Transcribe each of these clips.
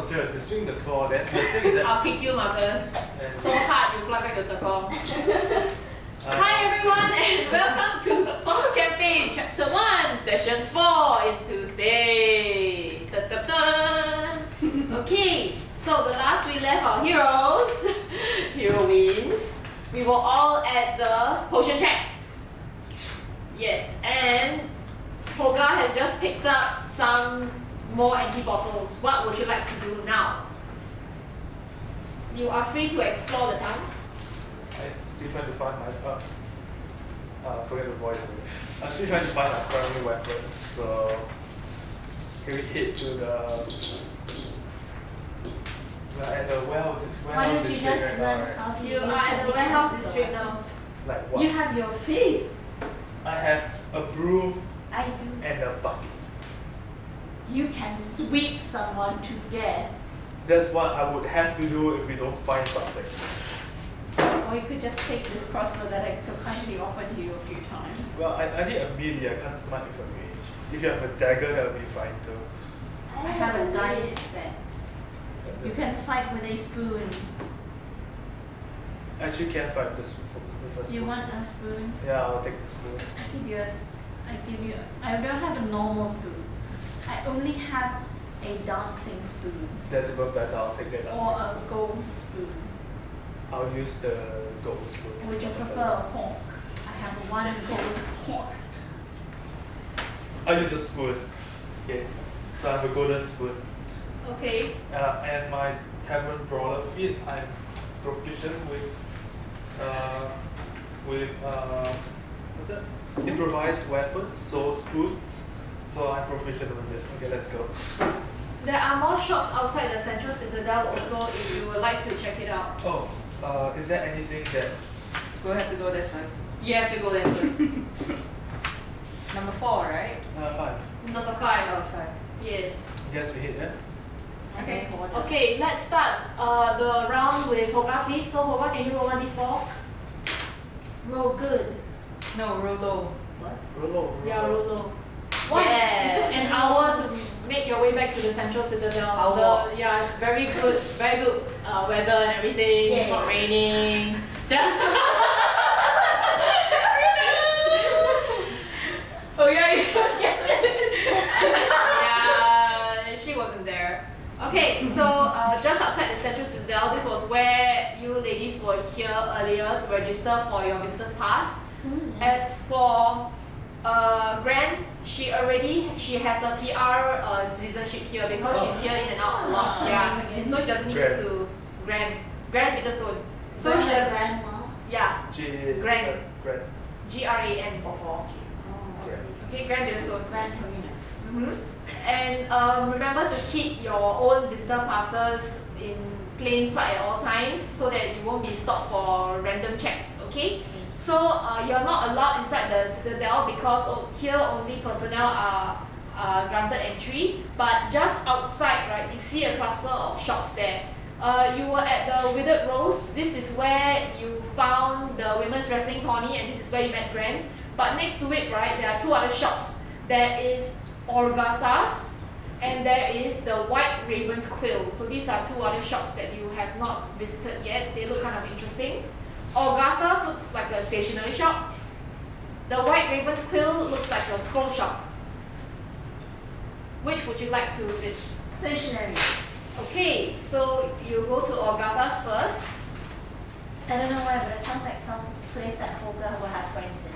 seriously, swing the claw. Then the thing is that. I'll kick you, Marcus. And So hard you fly back to Tekong. Hi everyone and welcome to Sport Campaign Chapter 1, Session 4 in today. Dun, dun, dun. Okay, so the last we left our heroes, heroines, we were all at the potion check. Yes, and Hoga has just picked up some more empty bottles. What would you like to do now? You are free to explore the town. I'm still trying to find my forget the voice. I'm still trying to find my primary weapon. So can we head to the we're at the warehouse district right now, right? You are at the warehouse district now. Like what? You have your fists. I have a broom I do. and a bucket. You can sweep someone to death. That's what I would have to do if we don't find something. Or you could just take this crossbow that I so kindly offered you a few times. Well, I need a melee. I can't smite with a mage. If you have a dagger, that would be fine too. I have a dice set. You can fight with a spoon. I actually can't fight this with a spoon. You want a spoon? Yeah, I'll take the spoon. I don't have a normal spoon. I only have a dancing spoon. That's even better. I'll take that. Or a gold spoon. I'll use the gold spoon. Would you prefer a fork? I have one gold fork. I'll use the spoon. Okay. So I have a golden spoon. Okay. And my tavern brawler feat, I'm proficient with what's that? Improvised weapons, so spoons. So I'm proficient with it. Okay, let's go. There are more shops outside the Central Citadel also if you would like to check it out. Oh, is there anything that We'll have to go there first. You have to go there first. Number 4, right? 5? Number 5. Oh, 5. Yes. Guess we hit there. Okay. Okay, let's start the round with Hoga, please. So Hoga, can you roll 1d4? Roll good. No, roll low. What? Roll. Yeah, roll low. Yeah. It took an hour to make your way back to the Central Citadel. Yeah, it's very good weather and everything. It's not raining. Oh yeah, you don't get it. Yeah, she wasn't there. Okay, so just outside the Central Citadel, this was where you ladies were here earlier to register for your visitor's pass. As for Gran, she has a PR citizenship here because she's here in and out a lot. Yeah, so she doesn't need to Gran Peterstone. So So she grandma. yeah, Gran. GRAN for. Okay, Gran Peterstone. Grand Harina. And remember to keep your own visitor passes in plain sight at all times so that you won't be stopped for random checks, okay? So you're not allowed inside the Citadel because here only personnel are granted entry, but just outside, right, you see a cluster of shops there. You were at the Withered Rose. This is where you found the women's wrestling tourney and this is where you met Gran. But next to it, right, there are two other shops. There is Orgatha's and there is the White Raven's Quill. So these are two other shops that you have not visited yet. They look kind of interesting. Orgatha's looks like a stationery shop. The White Raven's Quill looks like a scroll shop. Which would you like to visit? Stationery. Okay, so you go to Orgatha's first. I don't know why, but it sounds like some place that Hoga will have friends in.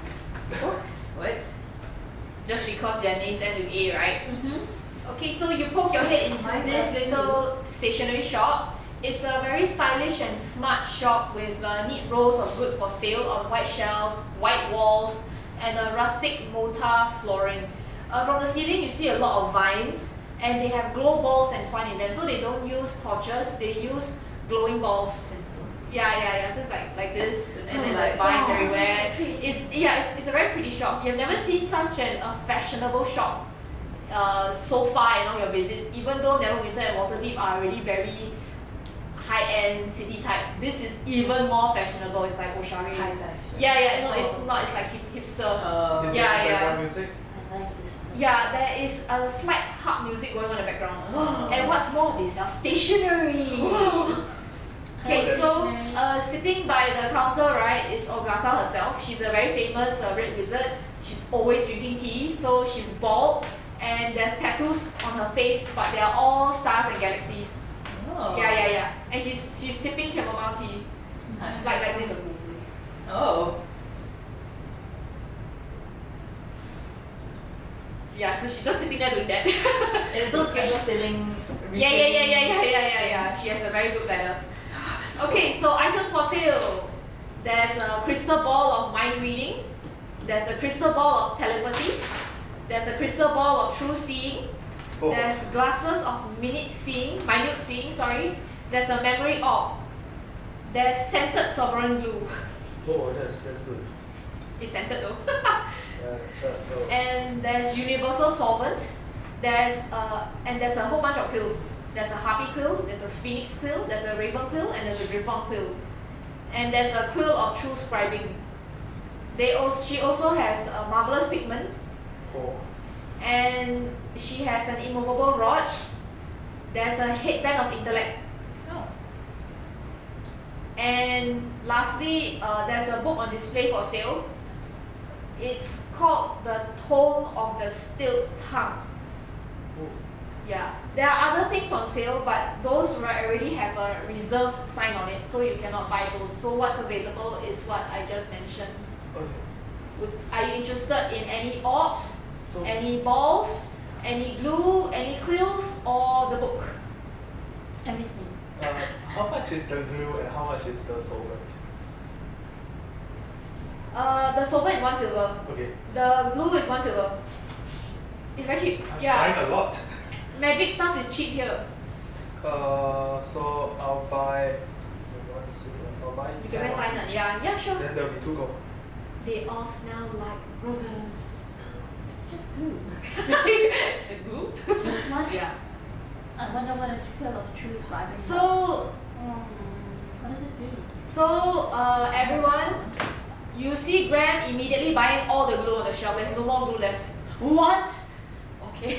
What? Just because their names end with A, right? Okay, so you poke your head into this little stationery shop. It's a very stylish and smart shop with neat rows of goods for sale on white shelves, white walls, and a rustic mortar flooring. From the ceiling, you see a lot of vines, and they have glow balls entwined in them. So they don't use torches; they use glowing balls. Yeah. So it's like this, and then there's vines everywhere. It's a very pretty shop. You've never seen such a fashionable shop so far in all your visits. Even though Neverwinter and Waterdeep are really very high-end city type, this is even more fashionable. It's like Oshari. High fashion. Yeah. No, it's not. It's like hipster. Is Yeah. there background music? I like this one. Yeah, there is a slight harp music going on in the background. And what's more, they sell stationery. Okay, so sitting by the counter, right, is Agatha herself. She's a very famous red wizard. She's always drinking tea, so she's bald, and there's tattoos on her face, but they are all stars and galaxies. Oh. Yeah. And she's sipping chamomile tea. Nice. Like this. Oh. Yeah, so she's just sitting there doing that. It's those kind of feeling. Yeah. She has a very good bladder. Okay, so items for sale. There's a crystal ball of mind reading. There's a crystal ball of telepathy. There's a crystal ball of true seeing. Oh. There's glasses of minute seeing. Sorry. There's a memory orb. There's scented sovereign glue. Oh, that's good. It's scented though. Oh. And there's universal solvent. There's a whole bunch of quills. There's a harpy quill, there's a phoenix quill, there's a raven quill, and there's a griffon quill. And there's a quill of true scribing. She also has a marvelous pigment, Oh. and she has an immovable rod. There's a headband of intellect. Oh. And lastly, there's a book on display for sale. It's called The Tome of the Still Tongue. Oh. Yeah, there are other things on sale, but those already have a reserved sign on it, so you cannot buy those. So what's available is what I just mentioned. Okay. Are you interested in any orbs, So any balls, any glue, any quills, or the book? Everything. how much is the glue and how much is the solvent? The solvent is 1 silver. Okay. The glue is 1 silver. It's very cheap. I'm Yeah, buying a lot. magic stuff is cheap here. So I'll buy. I'll buy. You can rent 9. Yeah, sure. Then there'll be 2 gold. They all smell like roses. It's just glue. The glue? What? Yeah. I wonder what a quill of true scribing does. So, What does it do? everyone, you see Graham immediately buying all the glue on the shelf. There's no more glue left. What? Okay.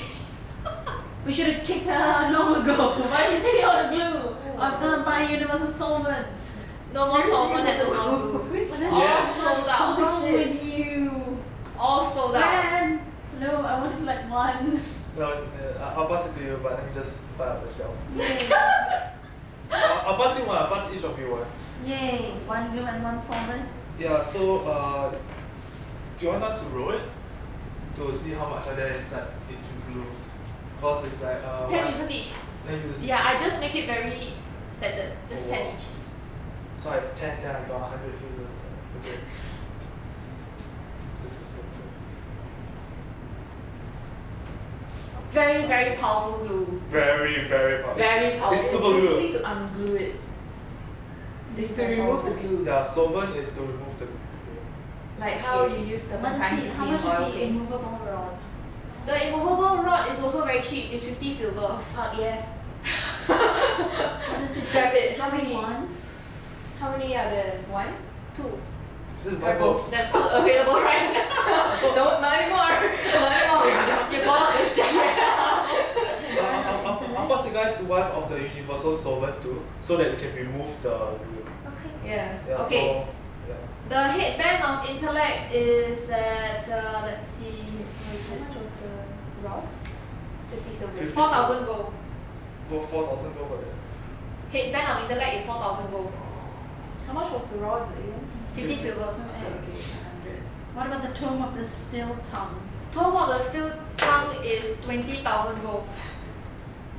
We should have kicked her out long ago. Why are you taking all the glue? I was gonna buy universal solvent. No more solvent and no more glue. What is All Yes. sold out. what's wrong shit. with you? All sold out. Man, no, I wanted like one. Well, I'll pass it to you, but let me just buy up the shelf. Yay. I'll pass you one. I'll pass each of you one. Yay. One glue and one solvent. Yeah. So do you want us to roll it to see how much are there inside each glue? Cause it's like 10 uses each. 10 uses. Yeah, I just make it very standard. Just Oh, 10 wow. each. So I have 10, I got 100 users. Okay. This is so good. Very, very powerful glue. Very powerful. Very powerful. It's super glue. Basically to unglue it. It's to remove the glue. Yeah, solvent is to remove the glue. Like how you use the What is time the, to how clean much is oil the paint. immovable rod? The immovable rod is also very cheap. It's 50 silver. Oh, yes. What does it Grab do? it. How many? One. How many are there? 1? 2. This is Or my both? There's 2 available right now. No, not anymore. Not anymore. You bought out the shelf. I'll pass you guys one of the universal solvent too, so that you can remove the glue. Okay. Yeah. Yeah, Okay. So, yeah. The headband of intellect is at, let's see, How much was the rod? 50 silver. 50 4,000 gold. Go 4,000 go for that. Headband of intellect is 4,000 gold. How much was the rods again? 50 silver. So it's 100. What about the tome of the still tongue? Tome of the Still Tongue is 20,000 gold.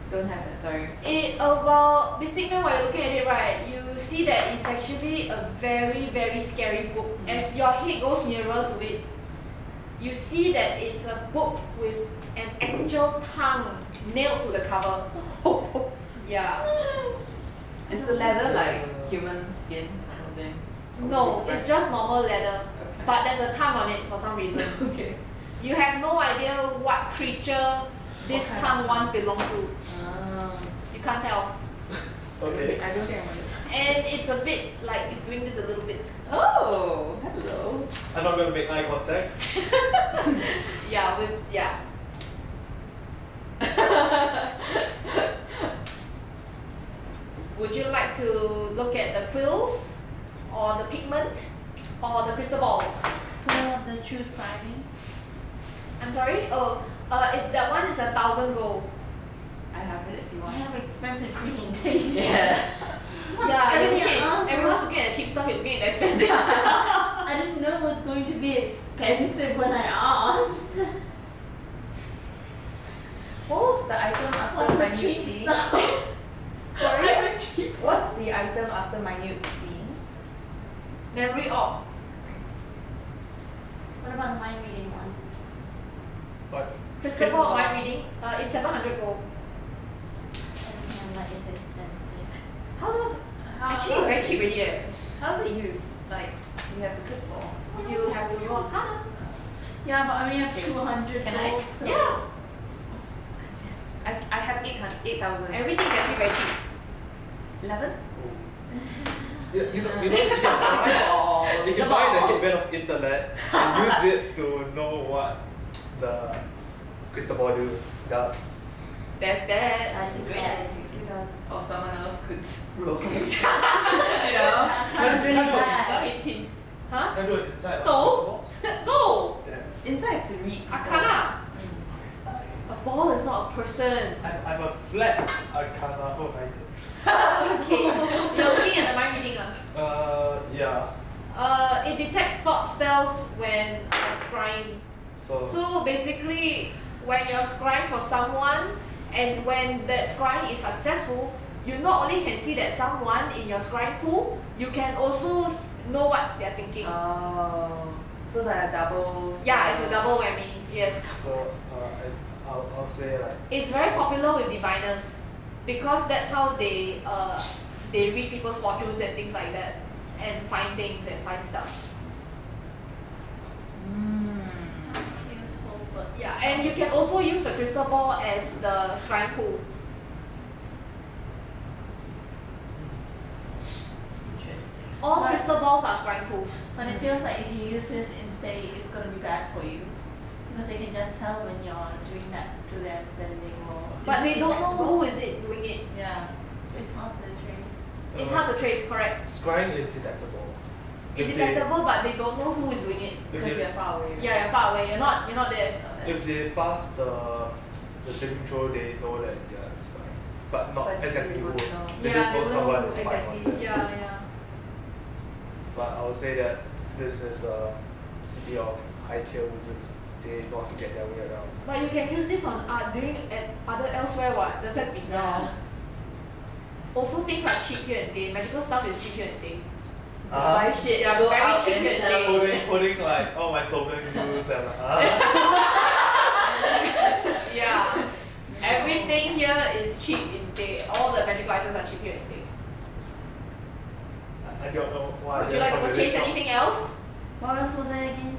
Don't have that, sorry. Well, Mystic Man, while you're looking at it, right, you see that it's actually a very, very scary book. As your head goes nearer to it, you see that it's a book with an actual tongue nailed to the cover. Yeah. Is the leather like human skin or something? No, it's just normal leather. Okay. But there's a tongue on it for some reason. Okay. You have no idea what creature this What kind tongue of once belonged to. You can't tell. Okay. I don't think I want it. And it's a bit like it's doing this a little bit. Oh, hello. I'm not gonna make eye contact. Yeah. Would you like to look at the quills, or the pigment, or the crystal balls? Clue of the true scribing. I'm sorry. That one is 1,000 gold. I have it if you I want. have expensive freaking taste. Yeah. Yeah, Everything everyone's looking at cheap stuff. You're looking at expensive stuff. I didn't know it was going to be expensive when I asked. What was the item after What's the minute cheap C? stuff? Sorry. I'm a cheap. What's the item after minute C? Memory orb. What about the mind reading one? But Crystal ball mind reading. It's 700 gold. Everything I'm like is expensive. How does Actually, it's very cheap already. Eh. How's it used? Like you have the crystal. You have to roll Arcana. Yeah, but I only have 200 Can I? gold, so Yeah. I have 8,000. Everything's actually very cheap. 11? you can buy the headband of internet and use it to know what the crystal ball does. There's that. That's a great idea. Because or someone else could roll it. you know? I was really Can I do it bad. inside? Huh? Can I do it inside of No. crystal balls? No. Damn. Inside is to read. people. Arcana. A ball is not a person. I'm a flat arcana. Oh, I did. Okay. You're looking at the mind reading. Yeah. It detects thought spells when scrying. So, So basically, when you're scrying for someone, and when that scrying is successful, you not only can see that someone in your scrying pool, you can also know what they're thinking. Oh. So it's like a double. Yeah, it's a double whammy. Yes. I'll say like It's very popular with diviners because that's how they read people's fortunes and things like that, and find things and find stuff. Sounds useful, but Yeah, and you can also use the crystal ball as the scrying pool. Interesting. All But- crystal balls are scrying pools. But it feels like if you use this in Thay, it's gonna be bad for you. Because they can just tell when you're doing that to them, then they will. But they don't know detectable. who is it doing it. Yeah, it's not the trace. It's hard to trace, correct? scrying is detectable. It's If detectable, but they don't know who is doing it. If Because they, you're far away. Yeah, you're far away. You're not there. if they pass the saving throw, they know that they're spying, but not But exactly they who. won't know. They Yeah, just they know don't someone who is spying on them. Yeah. But I would say that this is a city of high tier wizards. They know how to get their way around. But you can use this on doing at other elsewhere. What doesn't mean Yeah. Also, things are cheap here and there. Magical stuff is cheap here and there. Buy shit, Yeah, go very out cheap and and sell. Holding like all my sovereign dues and Yeah. Everything here is cheap in there. All the magical items are cheap here in there. I don't know why. Would you there's like so to many purchase shops. anything else? What else was there again?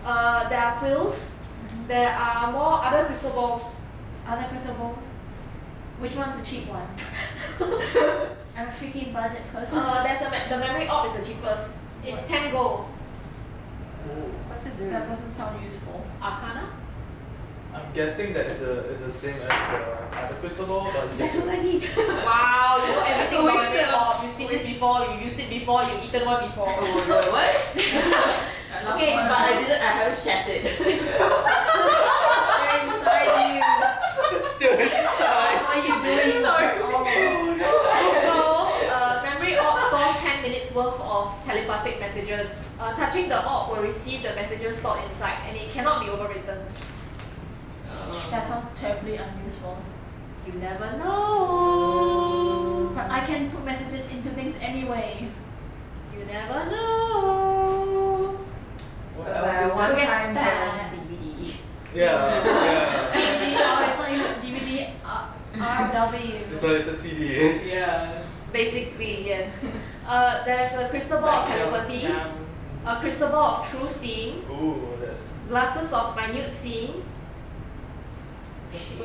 There are quills. There are more other crystal balls. Other crystal balls? Which one's the cheap one? I'm a freaking budget person. The memory orb is the cheapest. It's 10 gold. What's it do? That doesn't sound useful. Arcana? I'm guessing that it's the same as the other crystal ball, but you That's what I need. Wow, you know everything about memory Wasted. orb. You've seen this before, you used it before, you've eaten one before. Oh, what? Okay, But I didn't. I haven't shat it. They're inside you. still inside. What are you doing? Sorry. So, memory orb stores 10 minutes worth of telepathic messages. Touching the orb will receive the messages stored inside, and it cannot be overwritten. That sounds terribly unuseful. You never know. But I can put messages into things anyway. You never know. What So else it's is like a there? Forget one-time that. DVD. Yeah. DVD, oh, it's not even DVD, RW. So it's a CD. Yeah. Basically, yes. There's a crystal ball of telepathy, a crystal ball of true seeing, Ooh, that's. glasses of minute seeing.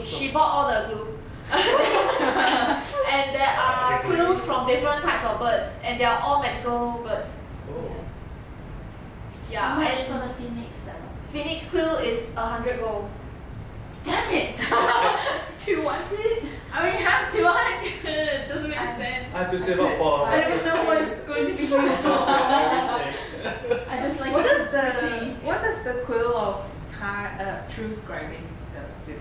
She bought all the glue. And there are quills from from different types of birds, and they are all magical birds. Oh. Yeah, How much and for the phoenix feather? phoenix quill is 100 gold. Damn it! Do you want it? I already have 200. Doesn't make sense. I have to save up for. I don't know what it's going to be used for. Everything. I just like What it does pretty. what does the quill of true scribing do?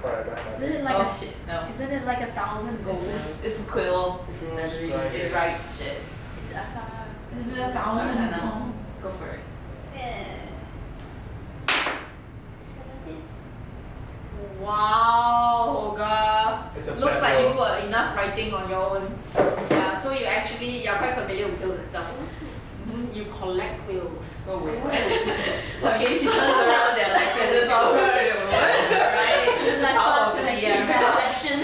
Sorry, I don't have Isn't that. it like Oh a shit, no. Isn't it like 1,000 gold? It's a quill. It's True measuring. scribing. It writes shit. Isn't it 1,000 I don't know. gold? Go for it. Wow, Hoga. It's a Looks flat like you roll. do enough writing on your own. Yeah, so you're quite familiar with quills and stuff. You collect quills. Oh wait. So in case she turns around, they're like, this is all right. Right. Let's Out start of the the next DM. collection.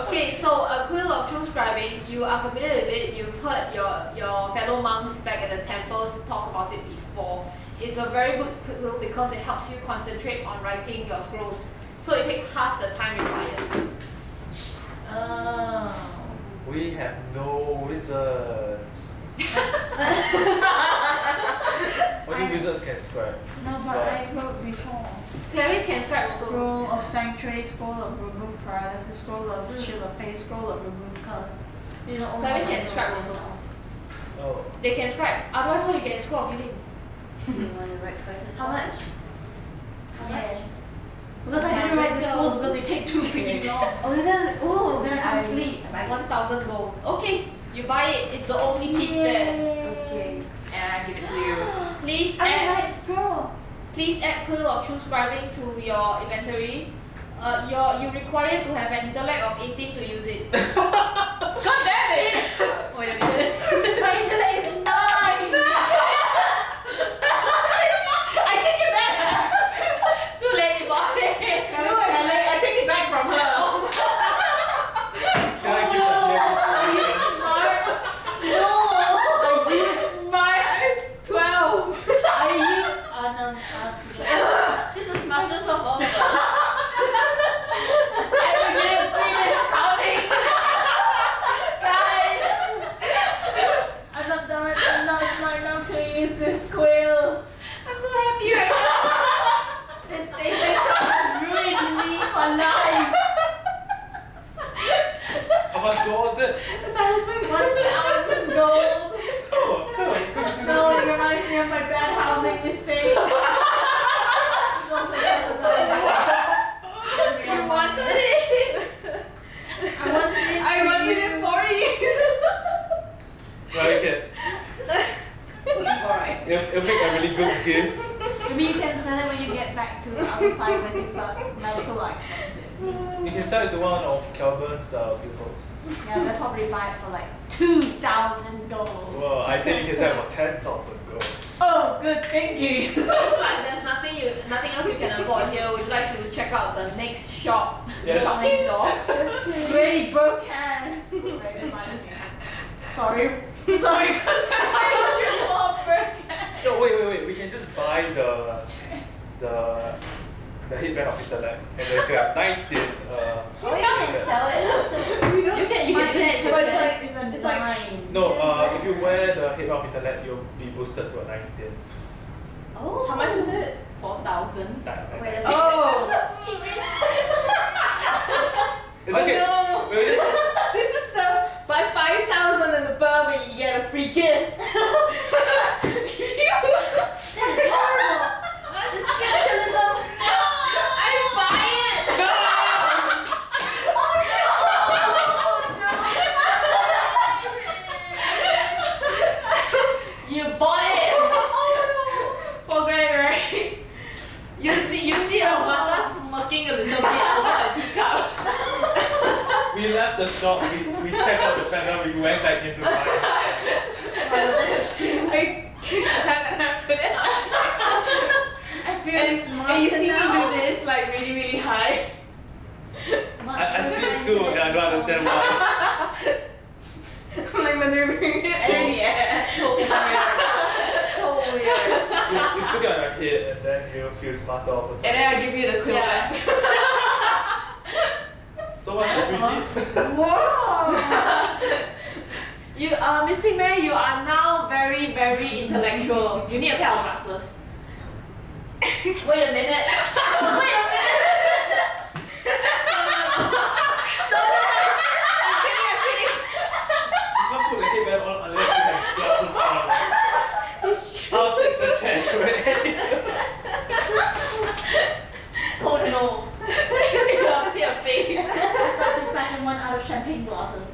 Okay, so a quill of true scribing, you are familiar with it. You've heard your fellow monks back at the temples talk about it before. It's a very good quill because it helps you concentrate on writing your scrolls. So it takes half the time required. Oh. We have no wizards. Only wizards can scribe. No, but I wrote before. Clarice can scribe also. Scroll of Sanctuary, Scroll of Remove Paralysis, Scroll of Shield of Faith, Scroll of Remove Curse. These are all Clarice ones I can wrote scribe also. myself. Oh. They can scribe. Otherwise, how you get a scroll of healing? You want to write twice as How fast? much? How Yeah. much? Because I didn't write the scrolls because they take too freaking long. Oh, then, oh, Then I can't sleep. 1,000 gold. Okay, you buy it. It's the only piece there. Okay. And I give it to you. Please I add. write scroll. Please add Quill of True Scribing to your inventory. You require to have an intellect of 18 to use it. God damn it! Wait a minute. My intellect is 9! I take it back! Too late, you bought it. No, I take it back from her. Can I give that Are you smart? No! Are you smart? 12. Are you? Oh no, forget. She's the smartest of all of us. I didn't see this coming! Guys! I'm not smart enough to use this quill. I'm so happy right now. This station has ruined me for life. How much gold was it? 1,000 gold. Oh, No, it reminds me of my bad housing mistake. It's also just 1,000. You wanted it. I wanted it. it for you. Like it. Alright. It'll make a really good gift. Maybe you can sell it when you get back to the other side when things are medical are expensive. You can sell it to one of Calvin's pupils. Yeah, they'll probably buy it for like 2,000 gold. Well, I think you can sell it for 10,000 gold. Oh, good thinking. Looks like there's nothing else you can afford here. Would you like to check out the next shop? Yes, The shop next door. Really broke hands. Wait, am I looking at? Sorry, because I made you more broke hands. No, wait. We can just buy the headband of intellect and then you have 19. Oh, you can sell it after. You can My do that. intellect is a it's like- 9. No, if you wear the headband of intellect, you'll be boosted to a 19. Oh. How much is it? 4,000. Wait a minute. Oh! It's okay. Oh no! We'll just, This is the buy 5,000 and above and you get a free gift. That's horrible. This is capitalism. I buy it. You bought it. For great, right? You see Amanda smirking a little bit over the teacup. we left the shop, we checked out the fender, we went back into buying. I put it on. I feel smart And you see me now. do this like really, really high. I see it too, and I don't understand why. I'm like maneuvering it. So weird. So weird. You put it on your head and then you feel smarter all of a And sudden. then I give you the quill Yeah. back. So what's the free tip? Whoa! You, Mystic Man, you are now very, very intellectual. You need a pair of glasses. Wait a minute. You can't put the headband on unless you have glasses on. I'll take the chance, right? Oh no. See your face. I started fashion one out of champagne glasses.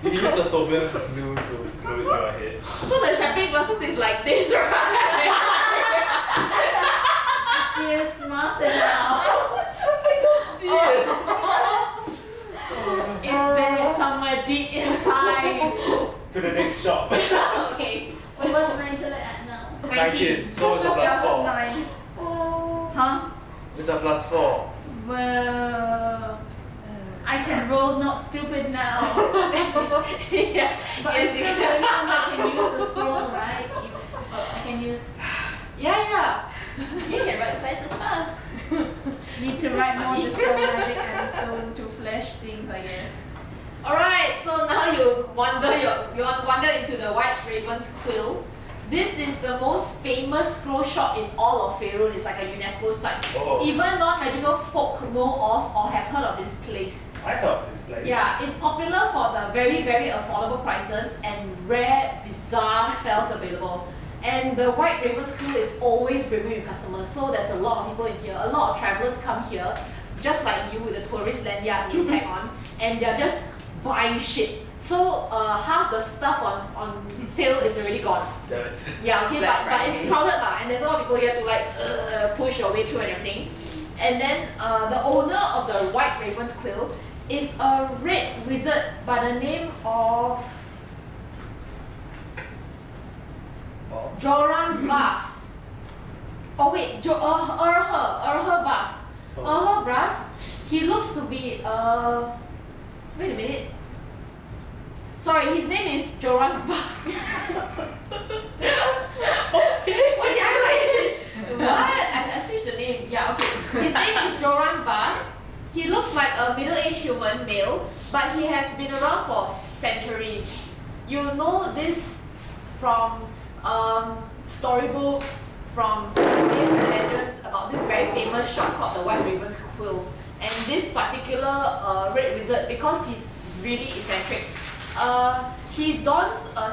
You use a solvent glue to glue it to your head. So the champagne glasses is like this, right? You're smarter now. See it. Is there somewhere deep inside? To the next shop. Okay. Wait, what's my intellect at now? 19, so it's a plus 4. Nice. Huh? It's a plus 4. Well, I can roll not stupid now. Yeah. But Yes, I you still can. I can use the scroll, right? I can use. Yeah. You can write faces fast. Need to So write more funny. dispel magic and stone to flash things, I guess. Alright, so now you wander into the White Raven's Quill. This is the most famous scroll shop in all of Faerun. It's like a UNESCO site. Oh. Even non-magical folk know of or have heard of this place. I heard of this place. Yeah, it's popular for the very, very affordable prices and rare, bizarre spells available. And the White Raven's Quill is always brimming with customers, so there's a lot of people in here. A lot of travelers come here, just like you with the tourist lanyard name tag on, and they're just buying shit. So half the stuff on sale is already gone. Damn it. Yeah, okay, Black but it's Friday. crowded lah, and there's a lot of people here to like push your way through and everything. And then the owner of the White Raven's Quill is a red wizard by the name of Oh. Joran Vas. Oh wait, Urher Vas. Oh. Urher Vas, he looks to be wait a minute. Sorry, his name is Joran Vas. Okay. Why did I write it? What? I switched the name. Yeah, okay. His name is Joran Vas. He looks like a middle-aged human male, but he has been around for centuries. You know this from storybooks, from myths and legends about this very famous shop called the White Raven's Quill. And this particular red wizard, because he's really eccentric, he dons a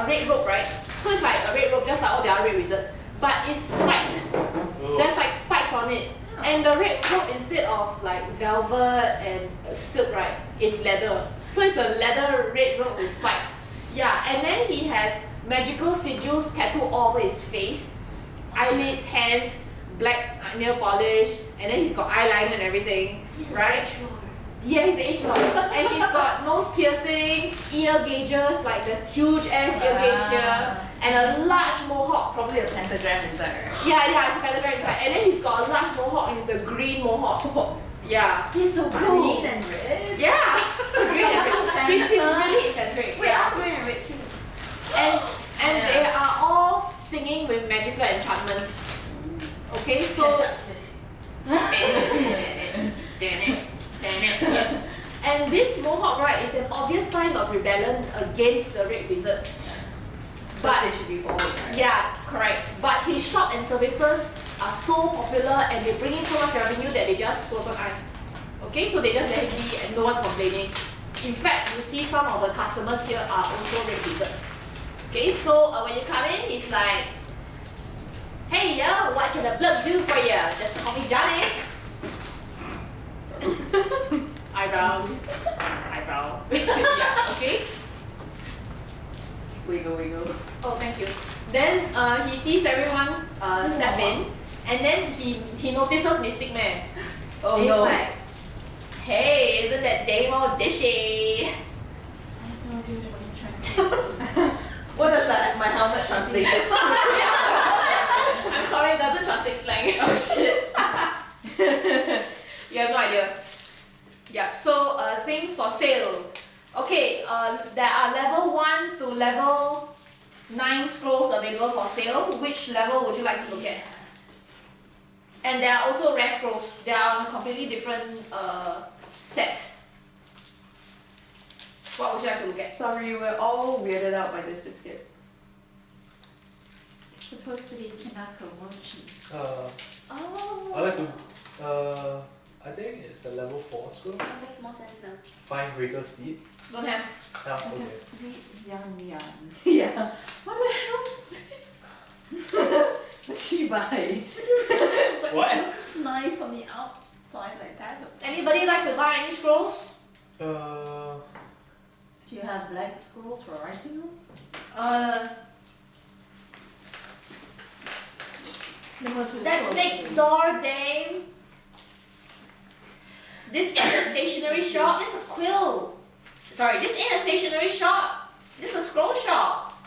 red robe, right? So it's like a red robe just like all the other red wizards, but it's spiked. Oh. There's like spikes on it. And the red robe, instead of like velvet and silk, right, it's leather. So it's a leather red robe with spikes. Yeah, and then he has magical sigils tattooed all over his face, eyelids, hands, black nail polish, and then he's got eyeliner and everything, right? Yeah, he's age lord. And he's got nose piercings, ear gauges, like this huge ass ear gauge here, and a large mohawk, probably a Pentagram inside. yeah, it's a pentagram inside. And then he's got a large mohawk, and it's a green mohawk. Yeah. He's so Green and red. Yeah. Green and red. He's Santa. really eccentric. Wait, Yeah. I'm wearing red too. And Yeah. they are all singing with magical enchantments. Okay, so yes. And this mohawk, right, is an obvious sign of rebellion against the red wizards. But But they should be old, right? yeah, correct. But his shop and services are so popular and they bring in so much revenue that they just close one eye. Okay, so they just let him be and no one's complaining. In fact, you see some of the customers here are also red wizards. Okay, so when you come in, he's like, hey, what can the blood do for you? Just call me Johnny. Eyebrow. Eyebrow. Yeah, okay. Wiggles. Oh, thank you. Then he sees everyone step in, and then he notices Mystic Man. Oh He's no. like, hey, isn't that Damo dishy? I have no idea what he's trying to say. What does that my helmet translate it to? I'm sorry, it doesn't translate slang. Oh shit. You have no idea. Yeah, so things for sale. Okay, there are level 1 to level 9 scrolls available for sale. Which level would you like to look at? And there are also rare scrolls. They are on a completely different set. What would you like to look at? Sorry, we're all weirded out by this biscuit. It's supposed to be Kanako mochi. Oh. I like to. I think it's a level 4 scroll. That makes more sense now. Find greater steed. Don't have. Ah, Like okay. a sweet young yarn. Yeah. What the hell is this? What did you buy? What? Nice on the outside like that. Anybody like to buy any scrolls? Do you have black scrolls for writing on? That's next door, Dame. This ain't a stationery shop. This is a quill. Sorry, this ain't a stationery shop. This is a scroll shop.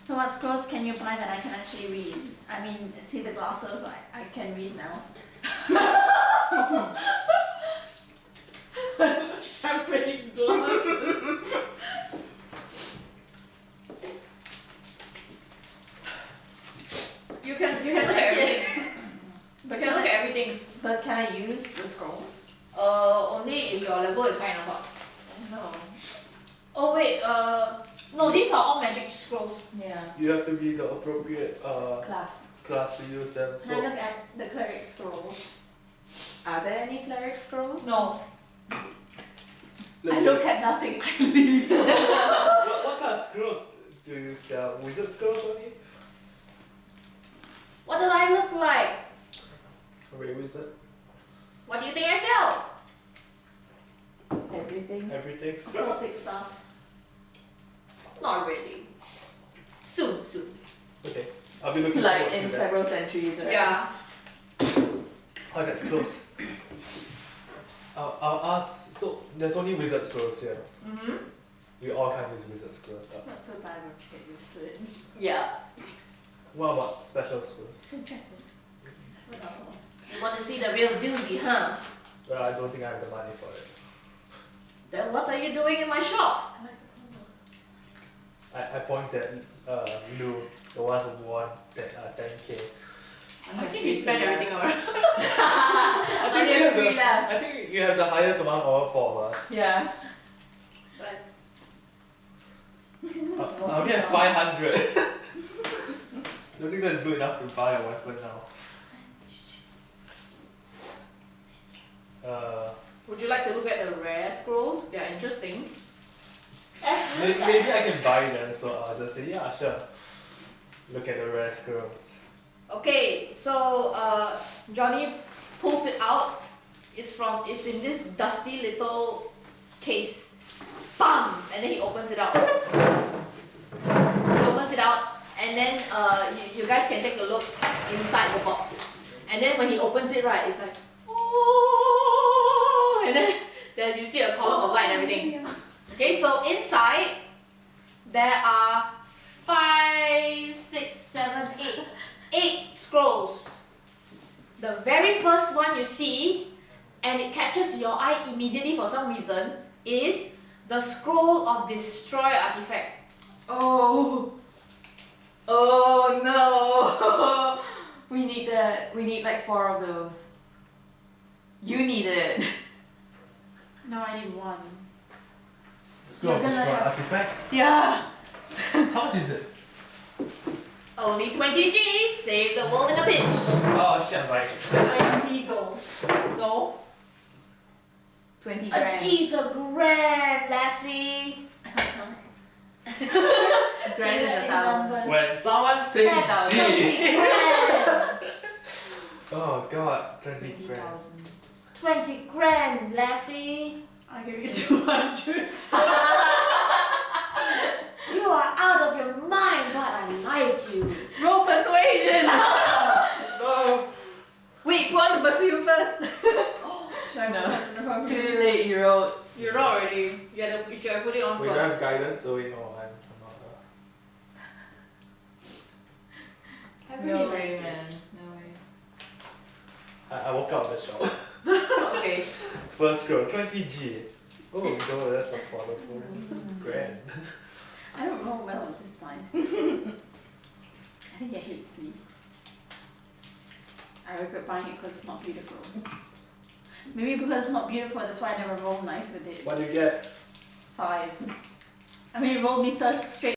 So what scrolls can you buy that I can actually read? I mean, see the glasses, I can read now. Champagne glass. You can look at everything. You can look at everything. But can I use the scrolls? Only if your level is high enough. Oh no. Oh wait, no, these are all magic scrolls. Yeah. You have to be the appropriate Class. class to use them. Can I So look at the cleric scrolls? Are there any cleric scrolls? No. let I me look guess. at nothing. I leave. What kind of scrolls do you sell? Wizard scrolls only? What do I look like? Wait, wizard? What do you think I sell? Everything. Everything? Occultic stuff. Not really. Soon. Okay. I'll be looking Like forward in to that. several centuries, right? Yeah. Oh, that's close. I'll ask. So there's only wizard scrolls here. Mm-hmm. We all can't use wizard scrolls. It's not so bad once you get used to it. Yeah. What about special scrolls? It's interesting. You want to see the real doozy, huh? Well, I don't think I have the money for it. Then what are you doing in my shop? I like the combo. I point at Lou, the one who won that 10k. I think you spent everything already. I think, Only you have three the, left. I think you have the highest amount of all 4 of us. Yeah. But I only have 500. Don't think that's good enough to buy a weapon now. would you like to look at the rare scrolls? They are interesting. Maybe I can buy them, so I'll just say, yeah, sure. Look at the rare scrolls. Okay, so Johnny pulls it out. It's in this dusty little case. Bam! And then he opens it out. And then you guys can take a look inside the box. And then when he opens it, right, it's like, oh, and then you see a column of light and everything. Okay, so inside there are 5, 6, 7, 8 scrolls. The very first one you see, and it catches your eye immediately for some reason, is the Scroll of Destroy artifact. Oh. Oh no. We need that. We need like 4 of those. You need it. No, I need one. Scroll of You're gonna Destroy have- artifact. Yeah. How much is it? Only 20 G, save the world in a pinch. Oh shit, I'm buying it. 20 gold. No, 20 a grand. G's a grand, lassie. Grand is 1,000. When someone says That's G. 20 grand. Oh god, 20 grand. 20,000. 20 grand, lassie. I'll give you 200. You are out of your mind, but I like you. Roll persuasion. No. Wait, put on the perfume first. Should I No. Too late, you rolled. You're not already. You should have put it on Wait, do I first. have guidance? Oh wait, no, I'm not. I really No like way, this. man. No way. I walk out of the shop. Okay. First scroll, 20G. Oh no, that's affordable. Grand. I don't roll well with this dice. I think it hates me. I I regret buying it because it's not beautiful. Maybe because it's not beautiful, that's why I never roll nice with it. What do you get? 5. I mean, it rolled me third straight